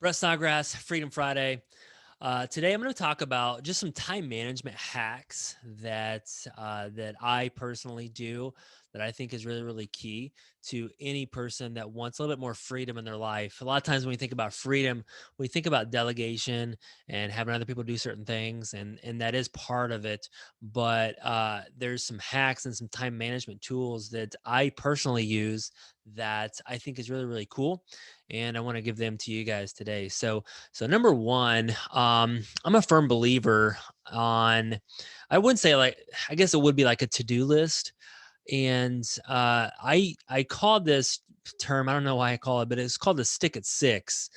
Brett Snodgrass, Freedom Friday. Today, I'm going to talk about just some time management hacks that I personally do that I think is really, really key to any person that wants a little bit more freedom in their life. A lot of times, when we think about freedom, we think about delegation and having other people do certain things, and that is part of it. But there's some hacks and some time management tools that I personally use that I think is really, really cool, and I want to give them to you guys today. So number one, I'm a firm believer on, I wouldn't say like, I guess it would be like a to-do list. And I called this term, I don't know why I call it, but it's called the stick at six.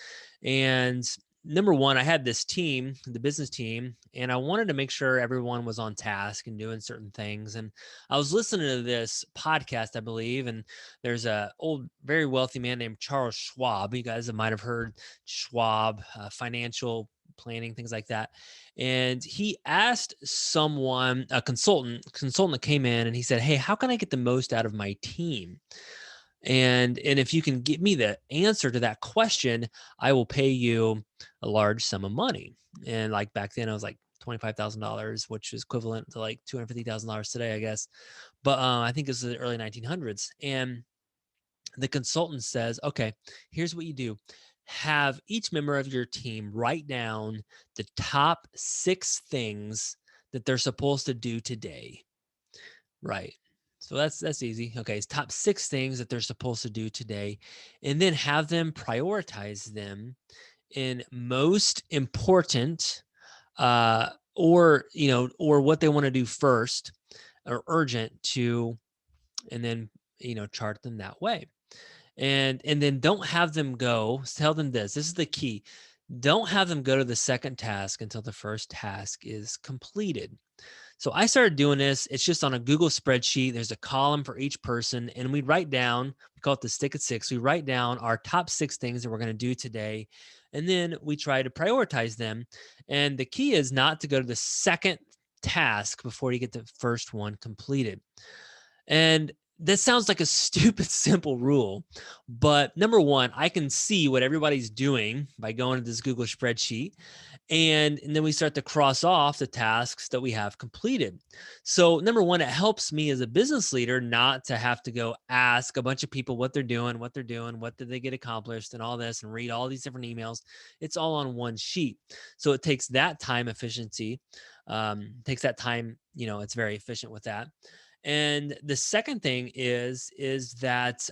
And number one, I had this team, the business team, and I wanted to make sure everyone was on task and doing certain things. And I was listening to this podcast, I believe, and there's a old, very wealthy man named Charles Schwab. You guys might have heard Schwab, financial planning, things like that. And he asked someone, a consultant that came in, and he said, "Hey, how can I get the most out of my team? And if you can give me the answer to that question, I will pay you a large sum of money." And like back then, I was like $25,000, which is equivalent to like $250,000 today, I guess. But I think this is the early 1900s. And the consultant says, "Okay, here's what you do. Have each member of your team write down the top six things that they're supposed to do today." Right. So that's easy. Okay, it's top six things that they're supposed to do today, and then have them prioritize them in most important, or what they want to do first, or urgent to, and then chart them that way. And then don't have them go, tell them this is the key. Don't have them go to the second task until the first task is completed. So I started doing this. It's just on a Google spreadsheet. There's a column for each person, and we write down, we call it the stick at six. We write down our top six things that we're going to do today, and then we try to prioritize them. And the key is not to go to the second task before you get the first one completed. And that sounds like a stupid simple rule, but number one, I can see what everybody's doing by going to this Google spreadsheet, and then we start to cross off the tasks that we have completed. So number one, it helps me as a business leader not to have to go ask a bunch of people what they're doing, what did they get accomplished, and all this, and read all these different emails. It's all on one sheet, so it takes that time efficiency. Takes that time. It's very efficient with that. And the second thing is that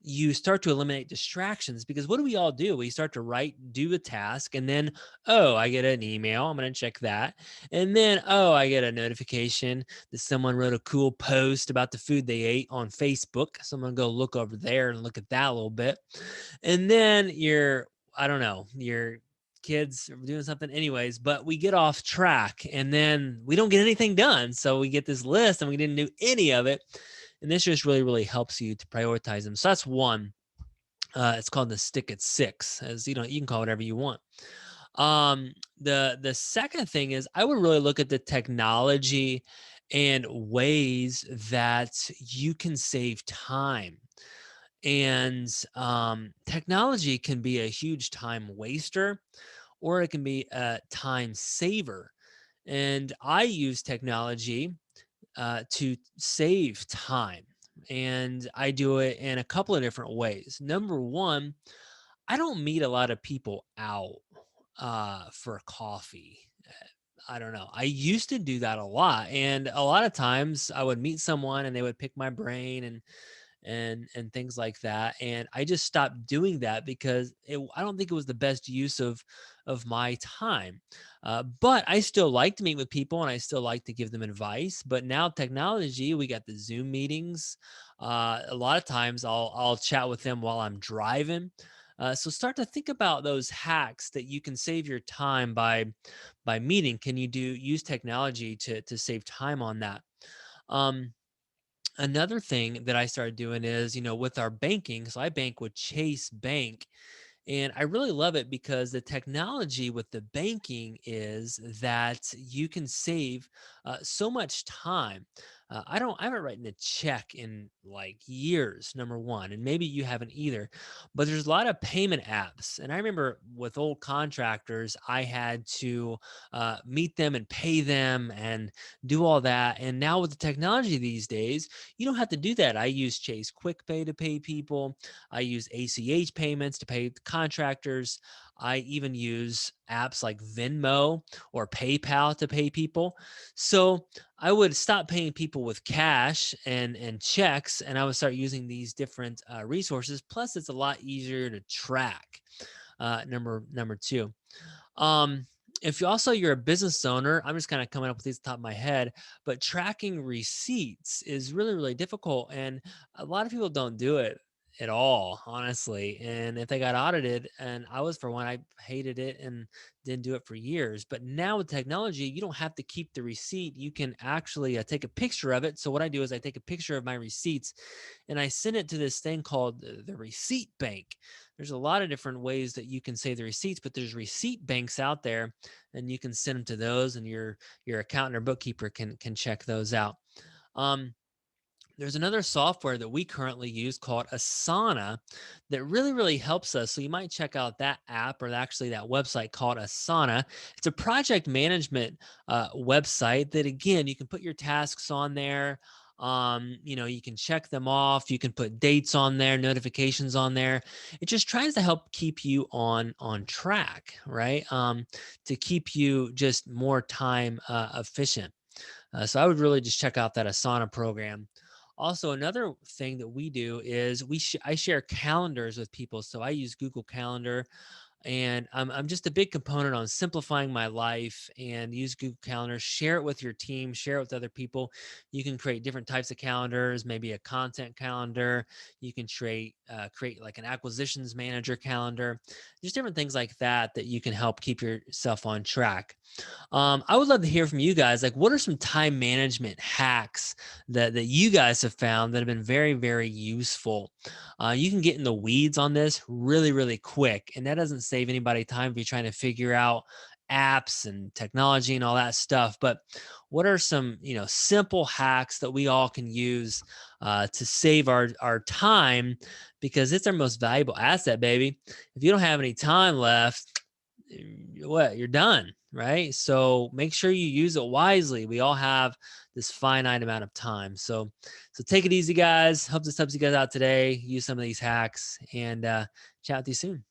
you start to eliminate distractions, because what do we all do? We start to do a task, and then, oh, I get an email. I'm going to check that. And then, oh, I get a notification that someone wrote a cool post about the food they ate on Facebook. So I'm going to go look over there and look at that a little bit. And then I don't know, your kids are doing something anyways, but we get off track and then we don't get anything done. So we get this list and we didn't do any of it. And this just really, really helps you to prioritize them. So that's one. It's called the stick at six, as you can call it whatever you want. The second thing is, I would really look at the technology and ways that you can save time. And technology can be a huge time waster, or it can be a time saver. And I use technology to save time. And I do it in a couple of different ways. Number one, I don't meet a lot of people out for coffee. I don't know. I used to do that a lot. And a lot of times I would meet someone and they would pick my brain and things like that. And I just stopped doing that because I don't think it was the best use of my time. But I still like to meet with people and I still like to give them advice. But now technology, we got the Zoom meetings. A lot of times I'll chat with them while I'm driving. So start to think about those hacks that you can save your time by meeting. Can you use technology to save time on that? Um, Another thing that I started doing is, with our banking. So I bank with Chase Bank, and I really love it because the technology with the banking is that you can save so much time. I haven't written a check in like years, number one, and maybe you haven't either. But there's a lot of payment apps, and I remember with old contractors, I had to meet them and pay them and do all that. And now with the technology these days, you don't have to do that. I use Chase QuickPay to pay people. I use ACH payments to pay the contractors. I even use apps like Venmo or PayPal to pay people. So I would stop paying people with cash and checks, and I would start using these different resources. Plus, it's a lot easier to track. Number two. Um, if you also you're a business owner, I'm just kind of coming up with these at the top of my head, but tracking receipts is really, really difficult. And a lot of people don't do it at all, honestly. And if they got audited, and I was for one, I hated it and didn't do it for years. But now with technology, you don't have to keep the receipt. You can actually take a picture of it. So what I do is I take a picture of my receipts and I send it to this thing called the receipt bank. There's a lot of different ways that you can save the receipts, but there's receipt banks out there, and you can send them to those, and your accountant or bookkeeper can check those out. Um, there's another software that we currently use called Asana that really, really helps us. So you might check out that app or actually that website called Asana. It's a project management website that, again, you can put your tasks on there. You can check them off. You can put dates on there, notifications on there. It just tries to help keep you on track, right? To keep you just more time efficient. So I would really just check out that Asana program. Also, another thing that we do is I share calendars with people. So I use Google Calendar, and I'm just a big component on simplifying my life and use Google Calendar. Share it with your team, share it with other people. You can create different types of calendars, maybe a content calendar. You can create like an acquisitions manager calendar, just different things like that that you can help keep yourself on track. I would love to hear from you guys. Like, what are some time management hacks that you guys have found that have been very, very useful? You can get in the weeds on this really, really quick, and that doesn't save anybody time if you're trying to figure out apps and technology and all that stuff. But what are some simple hacks that we all can use to save our time, because it's our most valuable asset, baby. If you don't have any time left, you're done, right? So make sure you use it wisely. We all have this finite amount of time. So take it easy, guys. Hope this helps you guys out today. Use some of these hacks, and chat with you soon.